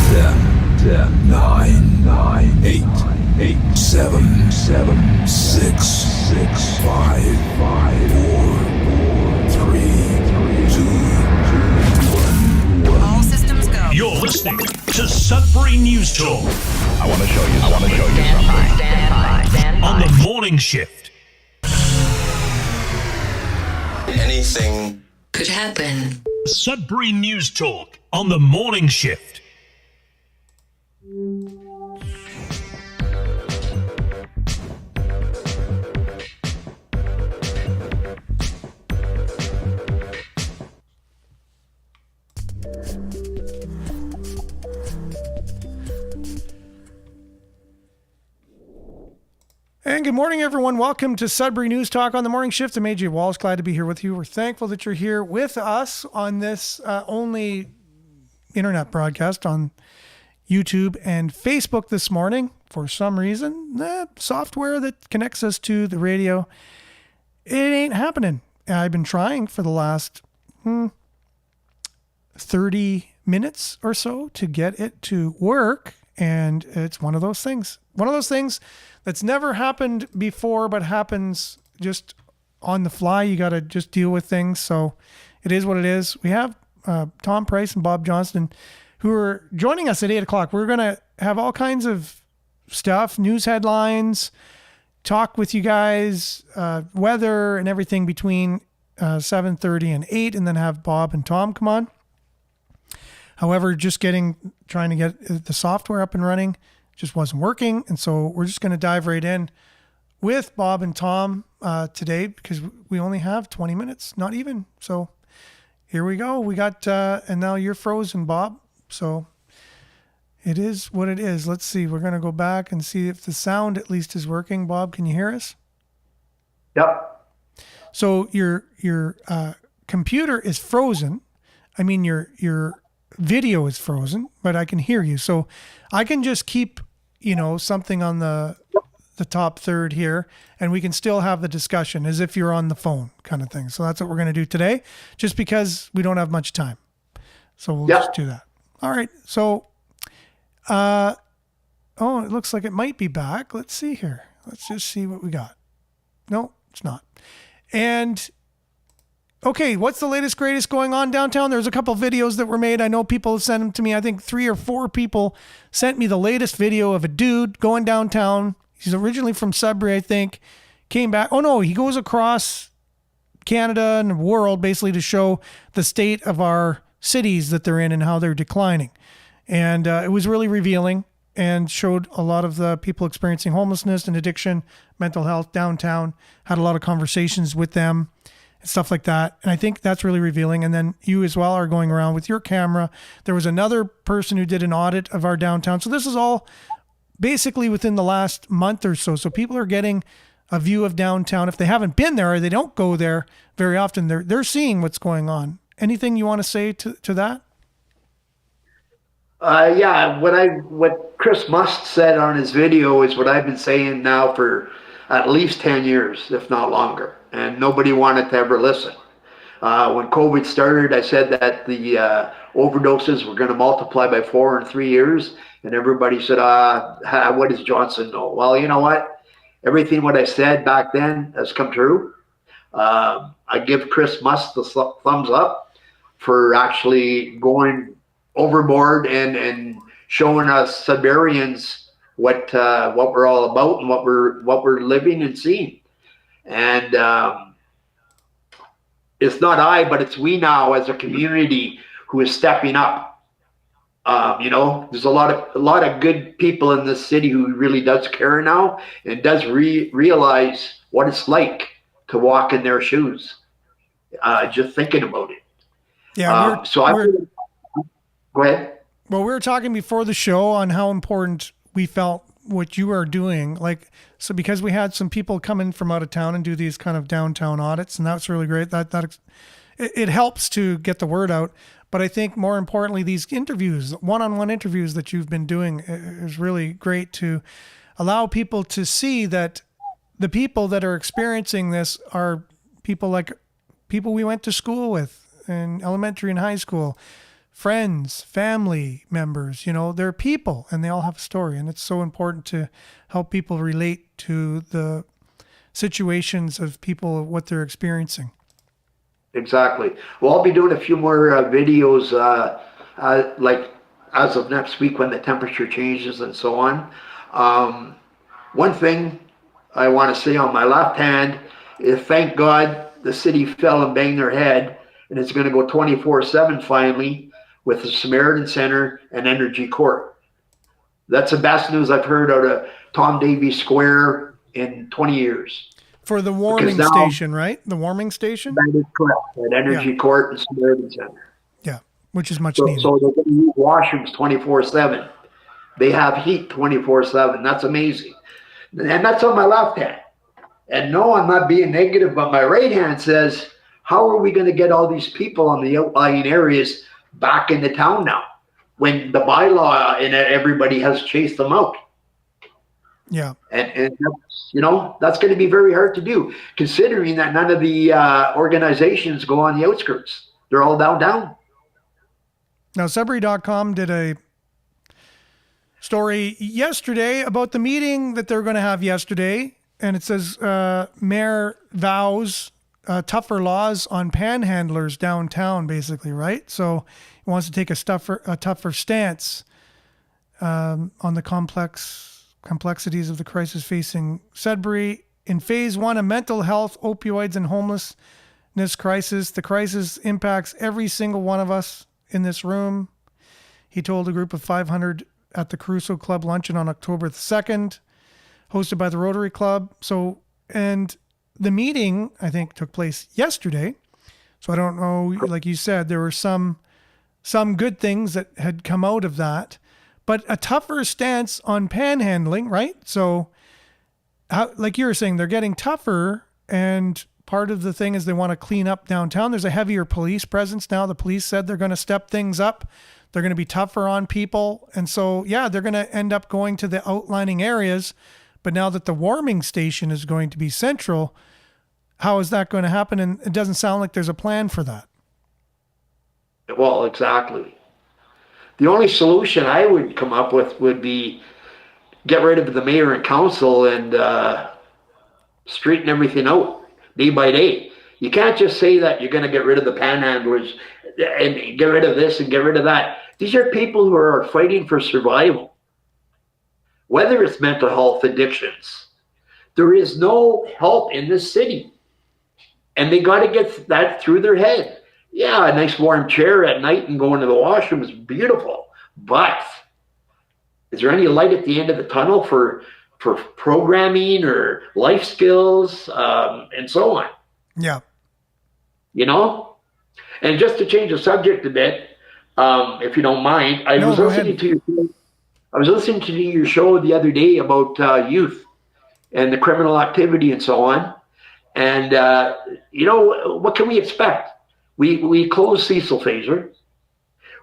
10, 9, 8, 7, 6, 5, 4, 3, 2, 1. All systems go. You're listening to Sudbury News Talk. I want to show you something. Stand by. On the morning shift. Anything Could happen. Sudbury News Talk on the morning shift. And good morning, everyone. Welcome to Sudbury News Talk on the morning shift. I'm AJ Walsh. Glad to be here with you. We're thankful that you're here with us on this only internet broadcast on YouTube and Facebook this morning. For some reason, the software that connects us to the radio, it ain't happening. I've been trying for the last 30 minutes or so to get it to work. And it's one of those things. One of those things that's never happened before, but happens just on the fly. You got to just deal with things. So it is what it is. We have Tom Price and Bob Johnston who are joining us at 8 o'clock. We're going to have all kinds of stuff, news headlines, talk with you guys, weather and everything between 7:30 and 8, and then have Bob and Tom come on. However, trying to get the software up and running just wasn't working. And so we're just going to dive right in with Bob and Tom today because we only have 20 minutes, not even. So here we go. We got, and now you're frozen, Bob. So it is what it is. Let's see. We're going to go back and see if the sound at least is working. Bob, can you hear us? Yep. So your computer is frozen. I mean, your video is frozen, but I can hear you. So I can just keep, something on the top third here, and we can still have the discussion as if you're on the phone kind of thing. So that's what we're going to do today, just because we don't have much time. So we'll just do that. All right. So, it looks like it might be back. Let's see here. Let's just see what we got. No, it's not. And okay, what's the latest, greatest going on downtown? There's a couple videos that were made. I know people sent them to me. I think 3 or 4 people sent me the latest video of a dude going downtown. He's originally from Sudbury, I think. Came back. Oh, no, he goes across Canada and the world basically to show the state of our cities that they're in and how they're declining. And it was really revealing and showed a lot of the people experiencing homelessness and addiction, mental health downtown. Had a lot of conversations with them. Stuff like that. And I think that's really revealing. And then you as well are going around with your camera. There was another person who did an audit of our downtown. So this is all basically within the last month or so. So people are getting a view of downtown. If they haven't been there or they don't go there very often, they're seeing what's going on. Anything you want to say to that? What Chris Must said on his video is what I've been saying now for at least 10 years, if not longer. And nobody wanted to ever listen. When COVID started, I said that the overdoses were going to multiply by 4 in 3 years. And everybody said, what does Johnson know? Well, you know what? Everything what I said back then has come true. I give Chris Must the thumbs up for actually going overboard and showing us Sudburyans what we're all about and what we're living and seeing. And it's not I, but it's we now as a community who is stepping up. There's a lot of good people in this city who really does care now and does realize what it's like to walk in their shoes. Just thinking about it. Yeah. Go ahead. Well, we were talking before the show on how important we felt what you are doing. So because we had some people come in from out of town and do these kind of downtown audits, and that's really great. It helps to get the word out. But I think more importantly, these interviews, one-on-one interviews that you've been doing is really great to allow people to see that the people that are experiencing this are people like people we went to school with in elementary and high school, friends, family members, they're people and they all have a story. And it's so important to help people relate to the situations of people, what they're experiencing. Exactly. Well, I'll be doing a few more videos, like as of next week when the temperature changes and so on. One thing I want to say on my left hand is thank God the city fell and banged their head, and it's going to go 24/7 finally with the Samaritan Center and Energy Court. That's the best news I've heard out of Tom Davies Square in 20 years. For the warming station, right? The warming station? That is correct. At Energy Court and Samaritan Center. Yeah, which is much needed. So they're going to use washrooms 24/7. They have heat 24/7. That's amazing. And that's on my left hand. And no, I'm not being negative, but my right hand says, how are we going to get all these people on the outlying areas back into town now when the bylaw and everybody has chased them out? Yeah. And that's going to be very hard to do, considering that none of the organizations go on the outskirts. They're all downtown. Now, Sudbury.com did a story yesterday about the meeting that they're going to have yesterday. And it says, Mayor vows tougher laws on panhandlers downtown, basically, right? So he wants to take a tougher stance on the complexities of the crisis facing Sudbury. In phase 1, a mental health, opioids, and homelessness crisis. The crisis impacts every single one of us in this room. He told a group of 500 at the Caruso Club luncheon on October the 2nd, hosted by the Rotary Club. And the meeting, I think, took place yesterday. So I don't know, like you said, there were some good things that had come out of that, but a tougher stance on panhandling, right? So like you were saying, they're getting tougher, and part of the thing is they want to clean up downtown. There's a heavier police presence now. The police said they're going to step things up. They're going to be tougher on people. And so, yeah, they're going to end up going to the outlining areas. But now that the warming station is going to be central, how is that going to happen? And it doesn't sound like there's a plan for that. Well, exactly. The only solution I would come up with would be get rid of the mayor and council and straighten everything out day by day. You can't just say that you're going to get rid of the panhandlers and get rid of this and get rid of that. These are people who are fighting for survival. Whether it's mental health, addictions, there is no help in this city. And they got to get that through their head. Yeah, a nice warm chair at night and going to the washroom is beautiful. But is there any light at the end of the tunnel for programming or life skills and so on? Yeah. And just to change the subject a bit, if you don't mind, I was listening to your show the other day about youth and the criminal activity and so on. And what can we expect? We closed Cecil Phaser.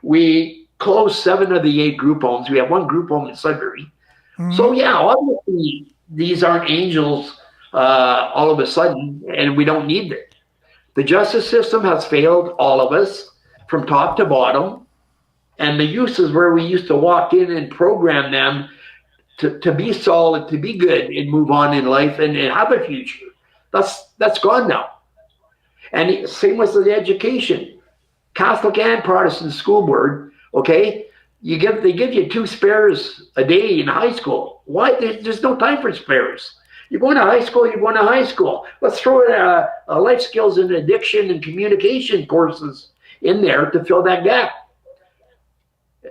We closed 7 of the 8 group homes. We have 1 group home in Sudbury. Mm-hmm. So yeah, obviously these aren't angels all of a sudden, and we don't need it. The justice system has failed all of us from top to bottom. And the youth is where we used to walk in and program them to be solid, to be good, and move on in life and have a future. That's gone now. And same with the education. Catholic and Protestant school board, okay? They give you 2 spares a day in high school. Why? There's no time for spares. You're going to high school, you're going to high school. Let's throw life skills and addiction and communication courses in there to fill that gap.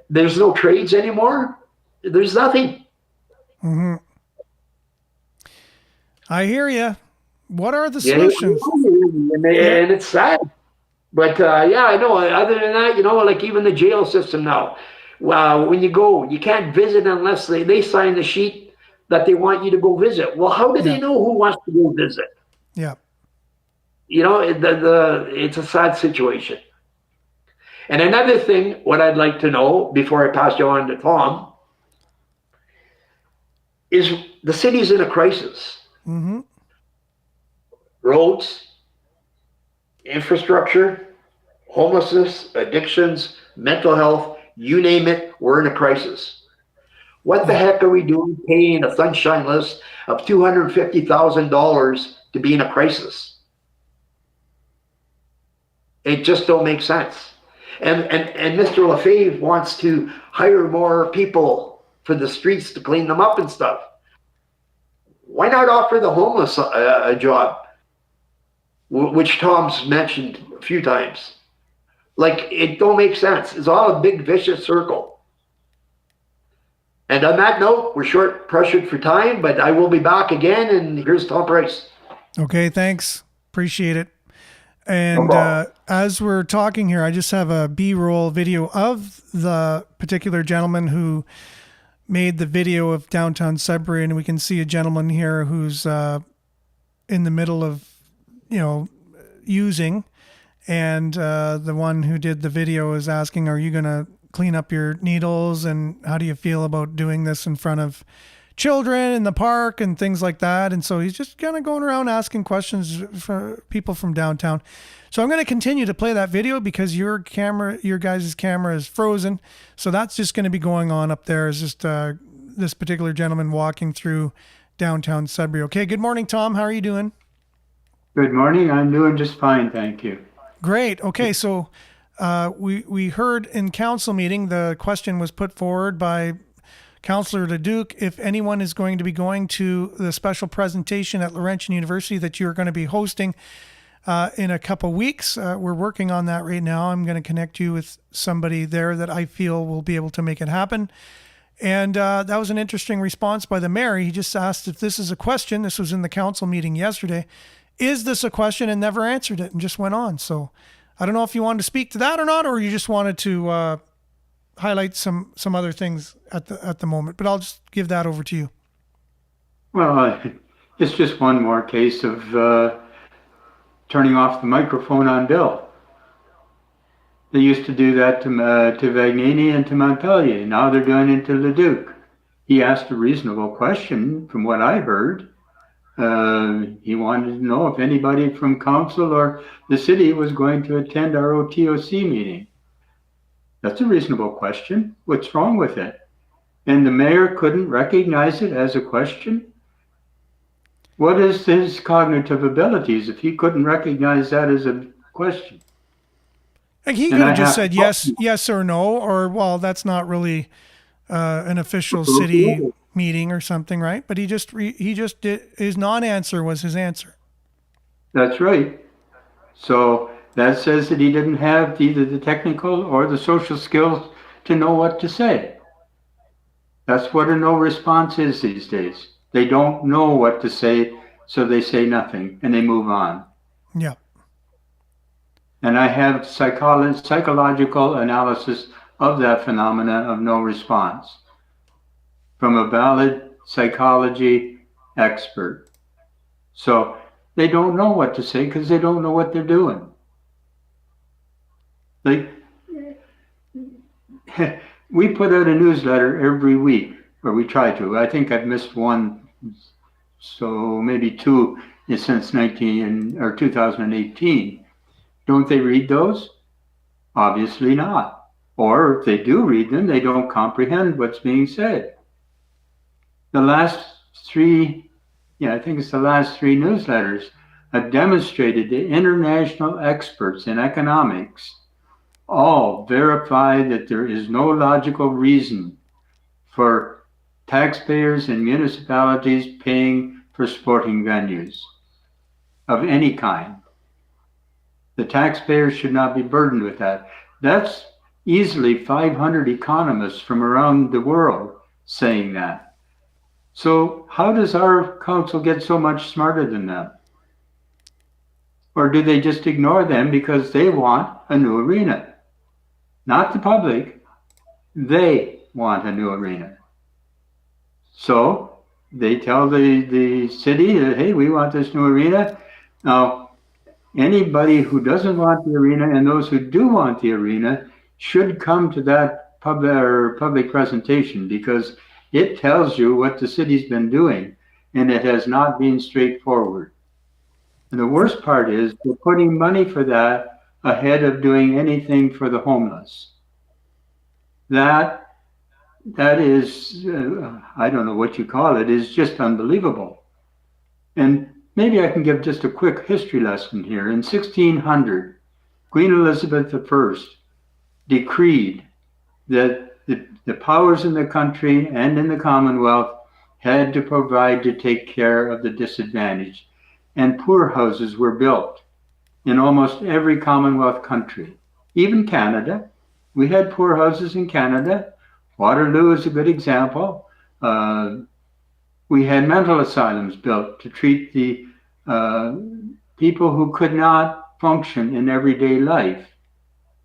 There's no trades anymore. There's nothing. Mm-hmm. I hear you. What are the solutions? And it's sad. But I know. Other than that, like even the jail system now, when you go, you can't visit unless they sign the sheet that they want you to go visit. Well, how do they know who wants to go visit? Yeah. It's a sad situation. And another thing, what I'd like to know before I pass you on to Tom, is the city's in a crisis. Mm-hmm. Roads, infrastructure, homelessness, addictions, mental health, you name it, we're in a crisis. What the heck are we doing paying a sunshine list of $250,000 to be in a crisis? It just don't make sense. And Mr. LaFave wants to hire more people for the streets to clean them up and stuff. Why not offer the homeless a job? Which Tom's mentioned a few times. Like, it don't make sense. It's all a big vicious circle. And on that note, we're short pressured for time, but I will be back again, and here's Tom Price. Okay, thanks. Appreciate it. And as we're talking here, I just have a B-roll video of the particular gentleman who made the video of downtown Sudbury, and we can see a gentleman here who's in the middle of, using, and the one who did the video is asking, are you going to clean up your needles, and how do you feel about doing this in front of children in the park and things like that? And so he's just kind of going around asking questions for people from downtown. So I'm going to continue to play that video because your guys' camera is frozen. So that's just going to be going on up there, is just this particular gentleman walking through downtown Sudbury. Okay, good morning, Tom. How are you doing? Good morning. I'm doing just fine, thank you. Great. Okay, so we heard in council meeting, the question was put forward by Councillor Leduc, if anyone is going to be going to the special presentation at Laurentian University that you're going to be hosting in a couple weeks. We're working on that right now. I'm going to connect you with somebody there that I feel will be able to make it happen. And that was an interesting response by the mayor. He just asked if this is a question. This was in the council meeting yesterday. Is this a question? And never answered it and just went on. So I don't know if you wanted to speak to that or not, or you just wanted to highlight some other things at the moment, but I'll just give that over to you. Well, it's just one more case of turning off the microphone on Bill. They used to do that to Vagnini and to Montpellier. Now they're doing it to Leduc. He asked a reasonable question from what I heard. He wanted to know if anybody from council or the city was going to attend our OTOC meeting. That's a reasonable question. What's wrong with it? And the mayor couldn't recognize it as a question? What is his cognitive abilities if he couldn't recognize that as a question? Like, he could have just said yes or no, or, well, that's not really an official city meeting or something, right? But he just did, his non-answer was his answer. That's right. So that says that he didn't have either the technical or the social skills to know what to say. That's what a no response is these days. They don't know what to say, so they say nothing and they move on. Yeah. And I have psychological analysis of that phenomena of no response from a valid psychology expert. So they don't know what to say because they don't know what they're doing. Like, we put out a newsletter every week, or we try to. I think I've missed one, so maybe two since 2018. Don't they read those? Obviously not. Or if they do read them, they don't comprehend what's being said. The last three, I think it's the last three newsletters have demonstrated that international experts in economics all verify that there is no logical reason for taxpayers and municipalities paying for sporting venues of any kind. The taxpayers should not be burdened with that. That's easily 500 economists from around the world saying that. So how does our council get so much smarter than them? Or do they just ignore them because they want a new arena? Not the public, they want a new arena. So they tell the city that, hey, we want this new arena. Now, anybody who doesn't want the arena and those who do want the arena should come to that public presentation, because it tells you what the city's been doing, and it has not been straightforward. And the worst part is they're putting money for that ahead of doing anything for the homeless. That is, I don't know what you call it, is just unbelievable. And maybe I can give just a quick history lesson here. In 1600, Queen Elizabeth I decreed that the powers in the country and in the Commonwealth had to provide to take care of the disadvantaged. And poorhouses were built in almost every Commonwealth country, even Canada. We had poorhouses in Canada. Waterloo is a good example. We had mental asylums built to treat the people who could not function in everyday life.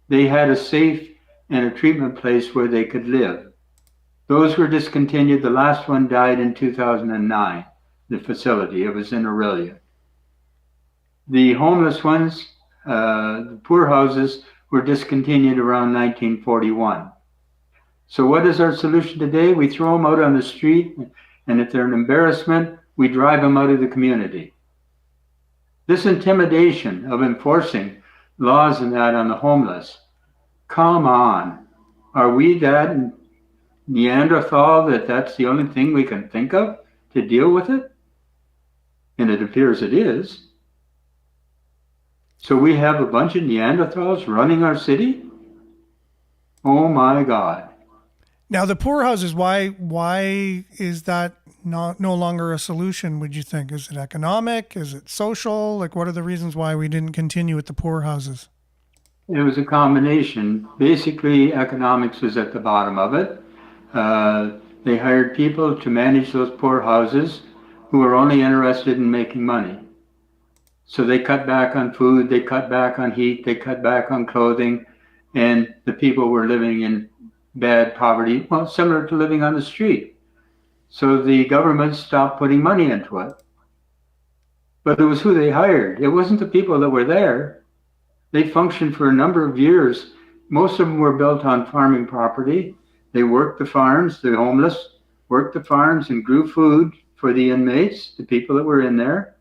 They had a safe and a treatment place where they could live. Those were discontinued. The last one died in 2009, the facility. It was in Aurelia. The homeless ones, the poor houses, were discontinued around 1941. So what is our solution today? We throw them out on the street, and if they're an embarrassment, we drive them out of the community. This intimidation of enforcing laws and that on the homeless, come on. Are we that Neanderthal that that's the only thing we can think of to deal with it? And it appears it is. So we have a bunch of Neanderthals running our city? Oh my God. Now the poorhouses, why is that no longer a solution, would you think? Is it economic? Is it social? Like, what are the reasons why we didn't continue with the poorhouses? It was a combination. Basically, economics was at the bottom of it. They hired people to manage those poor houses who were only interested in making money. So they cut back on food, they cut back on heat, they cut back on clothing, and the people were living in bad poverty, well, similar to living on the street. So the government stopped putting money into it. But it was who they hired. It wasn't the people that were there. They functioned for a number of years. Most of them were built on farming property. They worked the farms, the homeless worked the farms and grew food for the inmates, the people that were in there.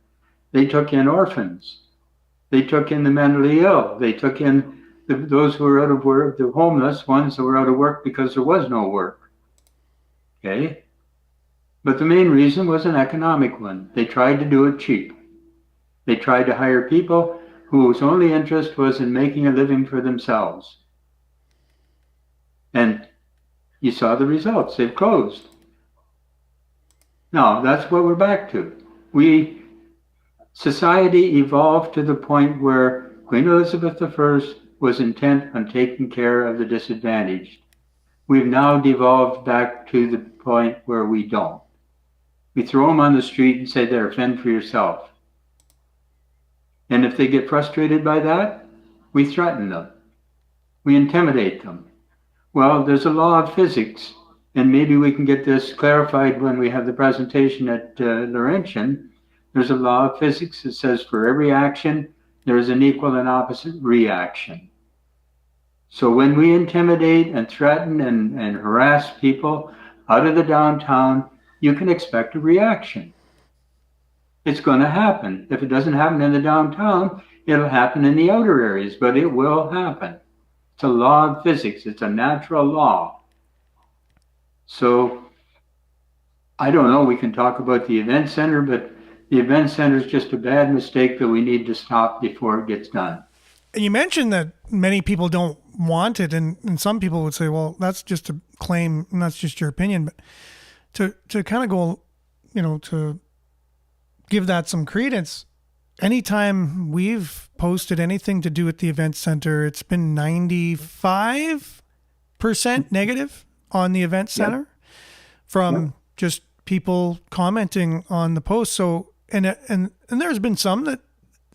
They took in orphans. They took in the mentally ill. They took in those who were out of work, the homeless ones that were out of work because there was no work. Okay? But the main reason was an economic one. They tried to do it cheap. They tried to hire people whose only interest was in making a living for themselves. And you saw the results. They've closed. Now, that's what we're back to. Society evolved to the point where Queen Elizabeth I was intent on taking care of the disadvantaged. We've now devolved back to the point where we don't. We throw them on the street and say, there, fend for yourself. And if they get frustrated by that, we threaten them. We intimidate them. Well, there's a law of physics, and maybe we can get this clarified when we have the presentation at Laurentian. There's a law of physics that says for every action, there's an equal and opposite reaction. So when we intimidate and threaten and harass people out of the downtown, you can expect a reaction. It's going to happen. If it doesn't happen in the downtown, it'll happen in the outer areas, but it will happen. It's a law of physics. It's a natural law. So I don't know, we can talk about the event center, but the event center is just a bad mistake that we need to stop before it gets done. And you mentioned that many people don't want it, and some people would say, well, that's just a claim, and that's just your opinion. But to kind of go, to give that some credence, anytime we've posted anything to do with the event center, it's been 95% negative on the event center from just people commenting on the post. So, and there's been some that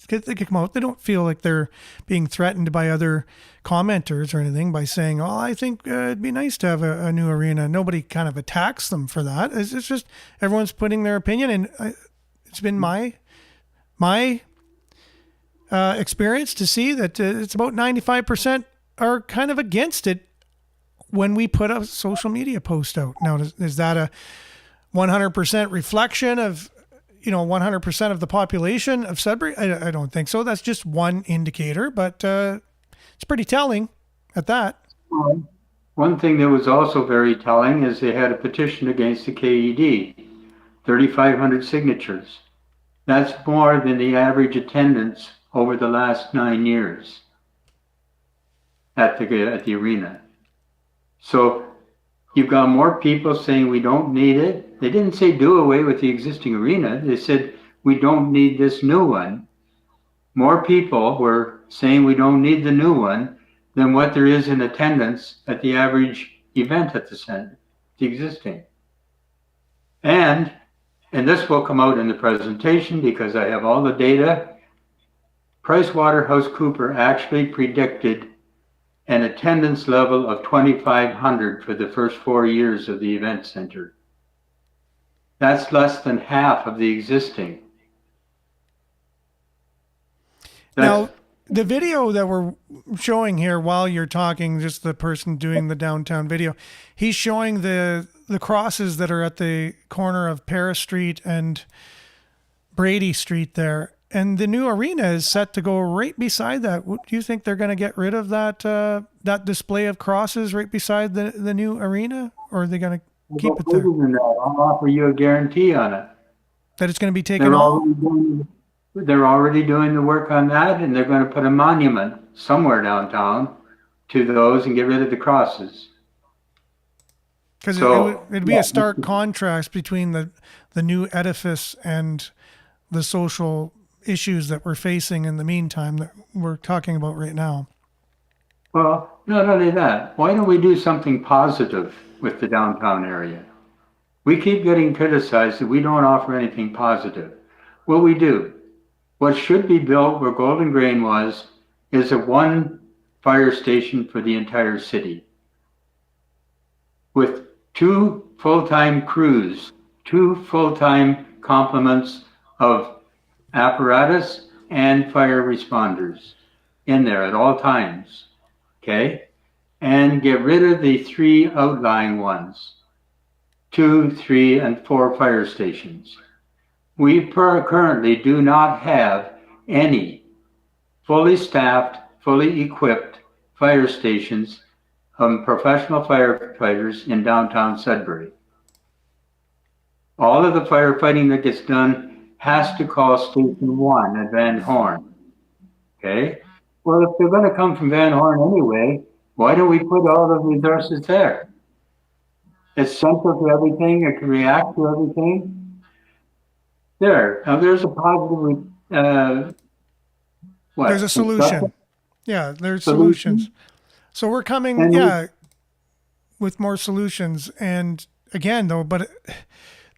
they come out, they don't feel like they're being threatened by other commenters or anything by saying, oh, I think it'd be nice to have a new arena. Nobody kind of attacks them for that. It's just everyone's putting their opinion, and it's been my experience to see that it's about 95% are kind of against it when we put a social media post out. Now, is that a 100% reflection of 100% of the population of Sudbury? I don't think so. That's just one indicator, but it's pretty telling at that. One thing that was also very telling is they had a petition against the KED, 3,500 signatures. That's more than the average attendance over the last 9 years at the arena. So you've got more people saying we don't need it. They didn't say do away with the existing arena. They said we don't need this new one. More people were saying we don't need the new one than what there is in attendance at the average event at the center, the existing. And this will come out in the presentation because I have all the data. PricewaterhouseCoopers actually predicted an attendance level of 2,500 for the first 4 years of the event center. That's less than half of the existing. Now, the video that we're showing here while you're talking, just the person doing the downtown video, he's showing the crosses that are at the corner of Paris Street and Brady Street there. And the new arena is set to go right beside that. Do you think they're going to get rid of that that display of crosses right beside the new arena? Or are they going to keep it there? I'll offer you a guarantee on it. That it's going to be taken off? They're already doing the work on that, and they're going to put a monument somewhere downtown to those and get rid of the crosses. Because it'd be a stark contrast between the new edifice and the social issues that we're facing in the meantime that we're talking about right now. Well, not only that, why don't we do something positive with the downtown area? We keep getting criticized that we don't offer anything positive. Well, we do. What should be built where Golden Grain was is a one fire station for the entire city with 2 full-time crews, 2 full-time complements of apparatus and fire responders in there at all times, okay? And get rid of the 3 outlying ones, 2, 3, and 4 fire stations. We currently do not have any fully staffed, fully equipped fire stations of professional firefighters in downtown Sudbury. All of the firefighting that gets done has to call Station 1 at Van Horn. Okay? Well, if they're going to come from Van Horn anyway, why don't we put all the resources there? It's central to everything. It can react to everything. There. Now, there's a positive. There's a solution. Yeah, there's solutions. So we're coming, with more solutions. And again, though, but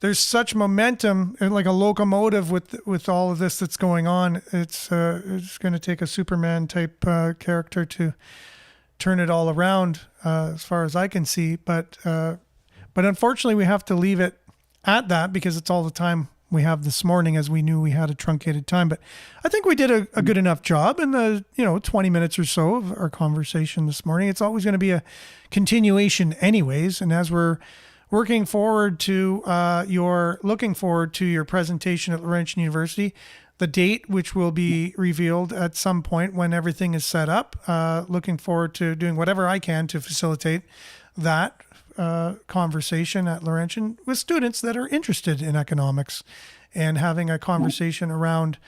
there's such momentum, like a locomotive with all of this that's going on. It's going to take a Superman type character to turn it all around, as far as I can see. But unfortunately, we have to leave it at that because it's all the time we have this morning, as we knew we had a truncated time. But I think we did a good enough job in the 20 minutes or so of our conversation this morning. It's always going to be a continuation anyways. And as we're looking forward to your presentation at Laurentian University, the date, which will be revealed at some point when everything is set up, looking forward to doing whatever I can to facilitate that conversation at Laurentian with students that are interested in economics, and having a conversation around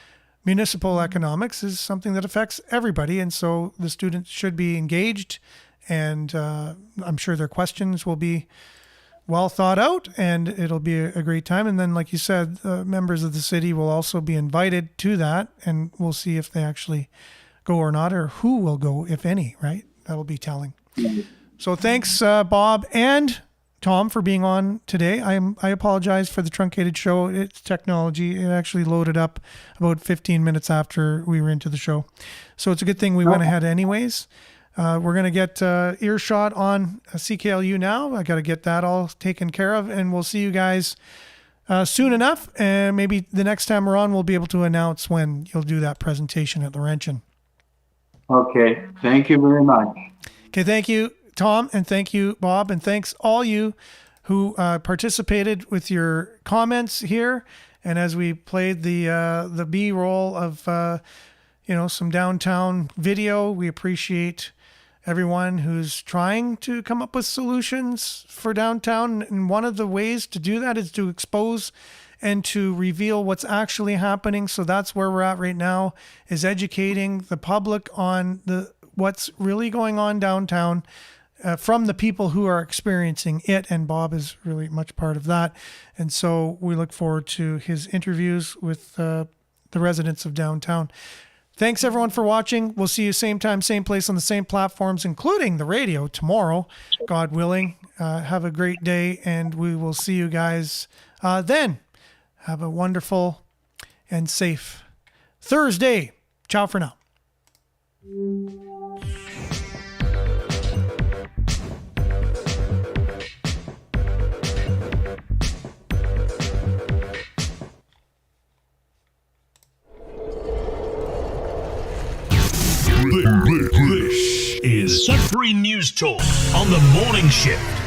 municipal economics is something that affects everybody. And so the students should be engaged, and I'm sure their questions will be well thought out, and it'll be a great time. And then, like you said, members of the city will also be invited to that, and we'll see if they actually go or not, or who will go, if any, right? That'll be telling. So thanks, Bob and Tom, for being on today. I apologize for the truncated show. It's technology. It actually loaded up about 15 minutes after we were into the show. So it's a good thing we went ahead anyways. We're going to get earshot on CKLU now. I got to get that all taken care of, and we'll see you guys soon enough. And maybe the next time we're on, we'll be able to announce when you'll do that presentation at Laurentian. Okay. Thank you very much. Okay. Thank you, Tom, and thank you, Bob, and thanks all you who participated with your comments here. And as we played the B-roll of some downtown video, we appreciate everyone who's trying to come up with solutions for downtown. And one of the ways to do that is to expose and to reveal what's actually happening. So that's where we're at right now, is educating the public on what's really going on downtown from the people who are experiencing it. And Bob is really much part of that. And so we look forward to his interviews with the residents of downtown. Thanks everyone for watching. We'll see you same time, same place on the same platforms, including the radio tomorrow, God willing. Have a great day, and we will see you guys then. Have a wonderful and safe Thursday. Ciao for now. This is Sudbury News Talk on the morning shift.